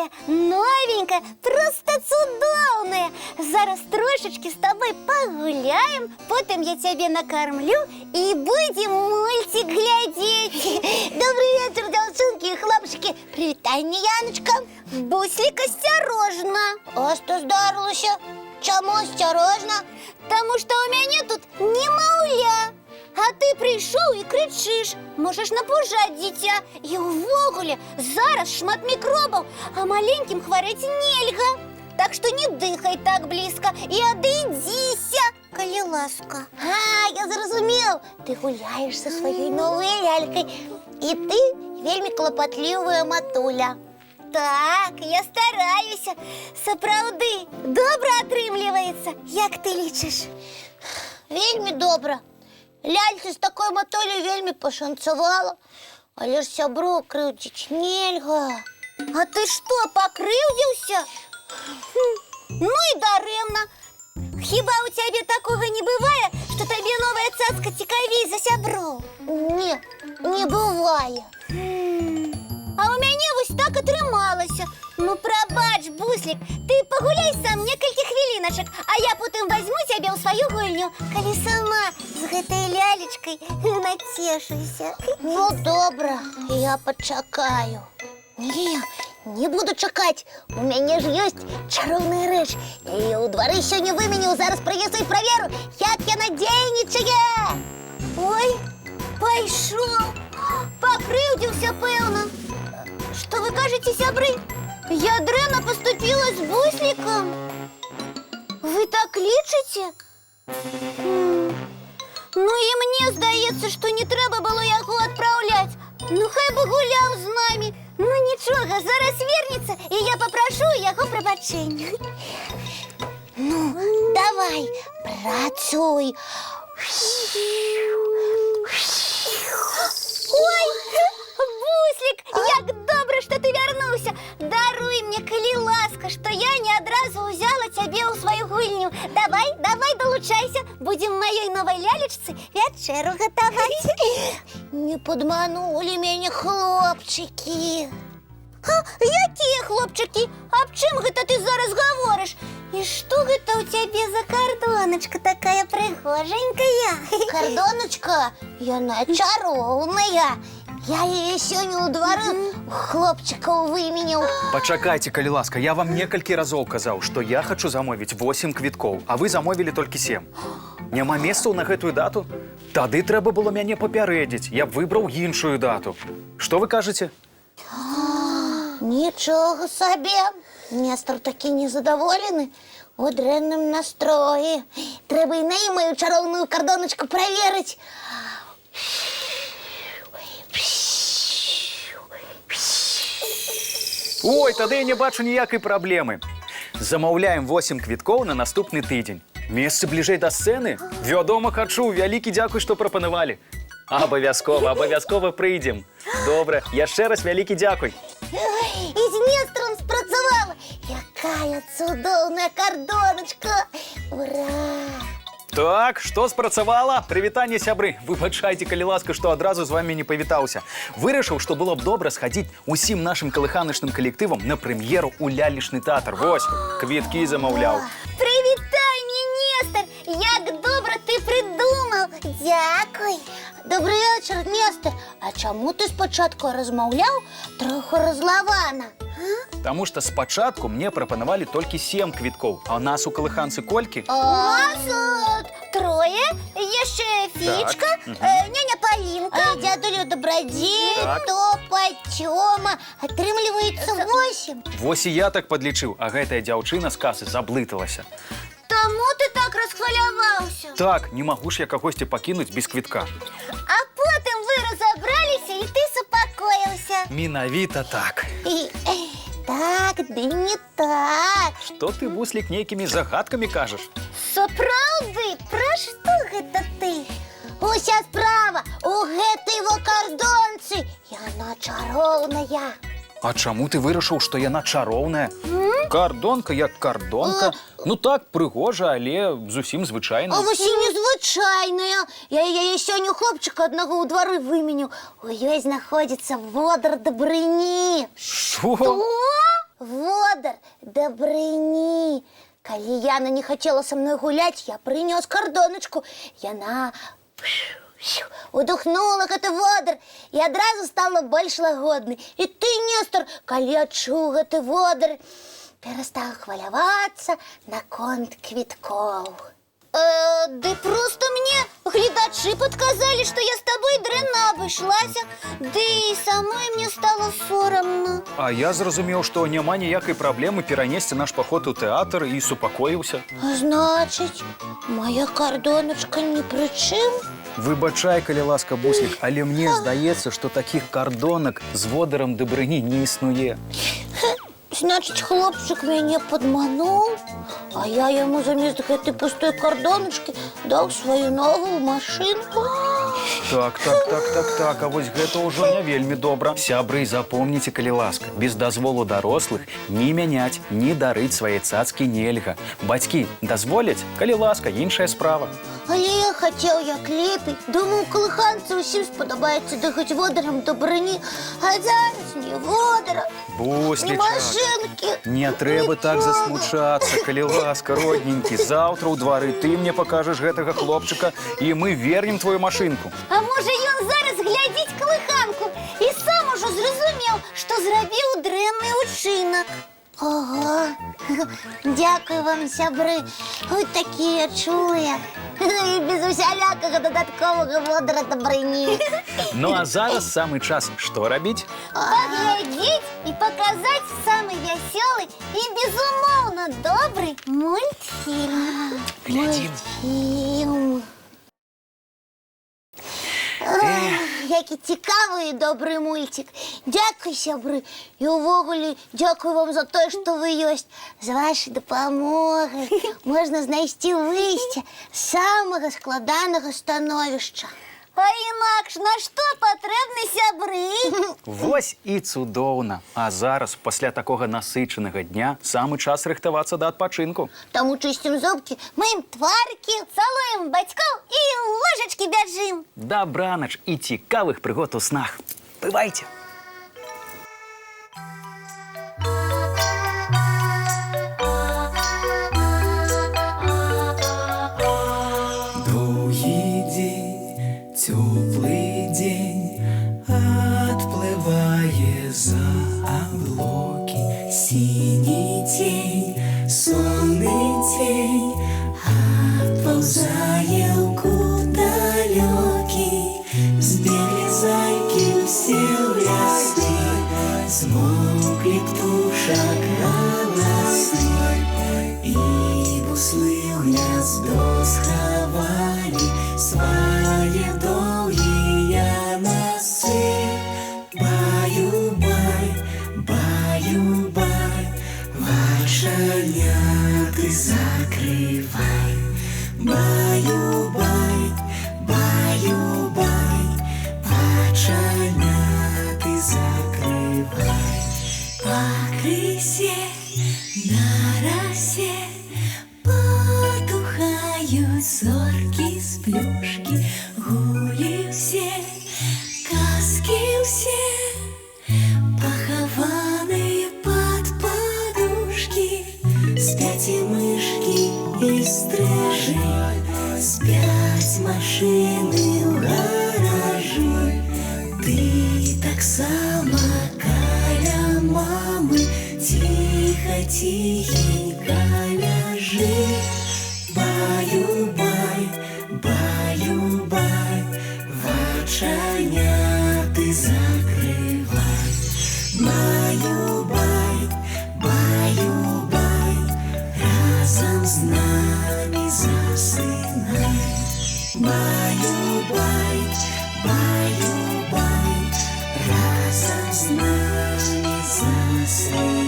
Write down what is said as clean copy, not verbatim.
свежая, новенькая, просто цудоўная. Зараз трошечки с тобой погуляем, потом я тебя накормлю и будем мультик глядеть. Добрый вечер, девчонки и хлопчики. Привітання, Яночка. Буслик, осторожно. А что здарилося? Чому осторожно? Потому что у меня тут немаўля. А ты прийшов і кричиш. Можеш напужати дитя. І увогуле зараз шмат мікробів, а маленьким хворить нельга. Так що не дихай так близько і одійдися, коли ласка. Я зрозумів. Ти гуляєш зі своєю новою лялькою. І ти вельми клопотлива матуля. Так, я стараюся. Сапраўды, добре атрымлівається, як ти лічиш? Вельми добре. Ляльці з такою матулею вельми пошанцювало. Але ж сябру кривдить нельга. А ти що, покривдився? Ну і даремно. Хіба у тебе такого не буває, що тобі нова цацка цікавій за сябру? Ні, не буває. А у мене ось так і трималося. Ну, пробач, Буслик, ти погуляй сам некілька хвилиночок, а я потім візьму тебе у свою гульню, коли сама з гэтай лялечкою натешуся. Ну, добре, я почекаю. Ні, не буду чекати. У мене ж є чарівна річ. Я її у дворі сьогодні виміню, зараз принесу і перевірю, як я надійничаю. Ой, пойшов. Покривдився, певно. Що ви кажете, сябри? Я дренно поступила з Бусликом. Ви так лічите? Ну і мені здається, що не треба було його відправляти. Ну хай би гуляв з нами. Ну нічого, зараз вернеться, і я попрошу його пробачення. Ну, давай, працюй. Ой, Буслик, як добре, що ти вернувся. Даруй мені, коли ласка, що я не одразу взяла тебе у свою гульню. Давай, долучайся. Будем моей новой лялечці вечеру готовать. Не подманули мене хлопчики. Які хлопчики? А об чим гэта ти зараз говориш? І що гэта у тебе за кордоночка такая пригоженькая? Кордоночка, яна чаровная. Я її сьогодні у дворі хлопчиков виміняв. Пачакайце, калі ласка, я вам некалькі разоў казаў, што я хачу замовіць 8 квіткоў, а вы замовілі толькі 7. Няма месцаў на гэтую дату? Тады трэба было мяне папярэдзіць, я б выбраў іншую дату. Што вы кажаце? Нічого собі. Нестор таки незадоволений, у дренному настрої. Треба і неї мою чаровну кордоночку перевірити. Ой, тады я не бачу ніякай праблемы. Замаўляем 8 квіткоў на наступны тыдзень. Месцы бліжэй да сцэны? Вядома, хачу, вялікі дзякуй, што прапанавалі. Абавязкова прыйдзем. Добра, яшчэ раз вялікі дзякуй. І з Нестором спрацавала. Якая цудоўная кордоночка. Ура! Так, што спрацавала? Прывітанне, сябры. Выбачайце, калі ласка, што адразу з вамі не павітаўся. Вырашыў, што было б добра схадзіць усім нашым калыханачным калектывам на прэм'еру ў лялечны тэатр. Вось, квіткі замаўляў. Привітанне, Нестор! Як добра ти придумав! Дякуй. Добрий вечір, Нестор. А чому ти спочатку розмовляв трохи розлавана? Таму што спачатку мне прапанавалі толькі 7 квіткоў, а нас у калыханцы колькі? Нас трое, яшчэ Фічка, няня Палінка, Дядулю Добродей, Так. Топа, Тёма. Атрымліваецца 8. Вось і я так падлічыў, а гэтая дзяўчына з касы заблыталася. Таму ти так розхваляваўся. Так, не магу ж я кагосьці пакінуць без квітка. А потым вы разабраліся і ти супакоївся. Менавіта так. Так, ды не так. Што ты, Буслік, нейкімі загадкамі кажаш? Сапраўды, пра што гэта ты? Уся справа у гэтай во кардонцы. Яна чароўная. А чаму ты вырашыў, што яна чароўная? Кардонка як кардонка. Ну так, прыгожа, але зусім звычайна. А вось і незвычайная. Я яе сёння хлопчыка аднаго ў двары вымяніў. У ёй знаходзіцца водар дабрыні. Што? О, водар Добрыні. Калі Яна не хотела со мной гулять, я принес кардоночку. Яна удухнула гэты водар и адразу стала больш лагоднай. И ты, Нестор, калі адчуў гэты водар, перестал хвалявацца наконт квіткоў. Ды просто мне гледачы подказали, что я с тобой дрэнна абышлася. Ды і самой мне стало сорамна. А я зразумеў, што няма ніякай праблемы перанесці наш паход у тэатр і супакоіўся. Значыць, моя кардоночка ні пры чым? Выбачай, калі ласка, Буслік, але мне здаецца, што такіх кардонак з водарам Добрыні не існуе. Значыць, хлопчык мяне падмануў, а я яму замест гэтай пустой кардоначкі даў сваю новую машынку. Так, а вось гэта ўжо не вельмі добра. Сябры, запомніце, калі ласка, без дазволу дарослых ні мяняць, ні дарыць свае цацкі нельга. Бацькі дазволяць, калі ласка, іншая справа. Але я хацеў як лепей. Думаў, калыханцы ўсім спадабаецца дыхаць водарам Добрыні, а зараз ні водара, ні Буслічак, машынкі. не трэба так засмучацца, калі ласка, родненькі. Заўтра ў двары ты мне пакажаш гэтага хлопчыка, і мы вернем твою машынку. А можа ён зараз глядзіць калыханку і сам ужо зразумеў, што зрабіў дрэнны ўчынак. Ого, дякую вам, сябры, вы такія чулыя. І без усялякага дадатковага водара Добрыні. Ну а зараз самы час што рабіць? Паглядзець і паказаць самы вясёлы і безумоўна добры мультфільм. Глядзім. Які цікавы і добры мульцік. Дзякуй, сябры. І ўвогуле дзякуй вам за тое, што вы ёсць. З вашай дапамогай можна знайсці выйсце з самага складанага становішча. А інакш на што патрэбны сябры? Вось і цудоўна. А зараз, пасля такога насычанага дня, самы час рыхтавацца да адпачынку. Таму чысцім зубкі, мыем тварыкі, Цалуем бацькоў і ў ложачкі бяжым. Дабранач і цікавых прыгод у снах. Бывайце! Теплый день отплывая за облаки, синий тень, сонный тень отползая куда далекий. Сбегли зайки все в лесу, смолкли птушек голосы, и буслы в гнездо сховали свои долгие носы. Баю-бай, баю-бай, вошаняты закрывай. Баю-бай, баю-бай, вошаняты закрывай. По крысе на росе потухают зорки с плюшки, гули все, казки все, похованные под подушки. Спят и мышки, и стрижи, спят машины в гаражи. Ты так само каля мамы, тихо-тихенько ляжи. Баю-бай, баю-бай, вочаняты закрывай. Баю-бай, баю-бай, разом с нами засынай. Баю-бай, баю-бай, разом с нами засынай.